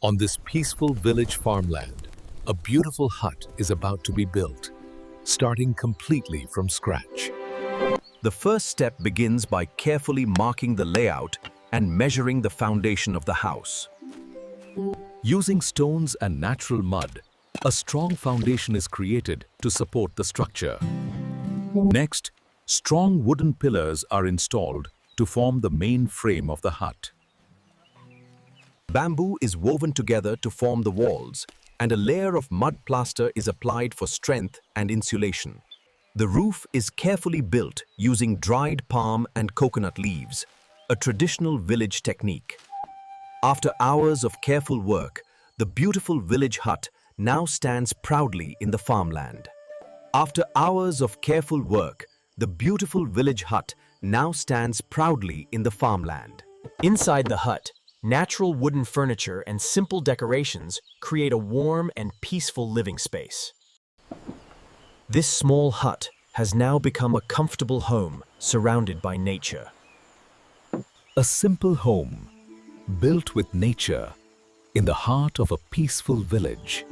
On this peaceful village farmland, a beautiful hut is about to be built, starting completely from scratch. The first step begins by carefully marking the layout and measuring the foundation of the house. Using stones and natural mud, a strong foundation is created to support the structure. Next, strong wooden pillars are installed to form the main frame of the hut. Bamboo is woven together to form the walls, and a layer of mud plaster is applied for strength and insulation. The roof is carefully built using dried palm and coconut leaves, a traditional village technique. After hours of careful work, the beautiful village hut now stands proudly in the farmland. After hours of careful work, the beautiful village hut now stands proudly in the farmland. Inside the hut, natural wooden furniture and simple decorations create a warm and peaceful living space. This small hut has now become a comfortable home surrounded by nature. A simple home, built with nature, in the heart of a peaceful village.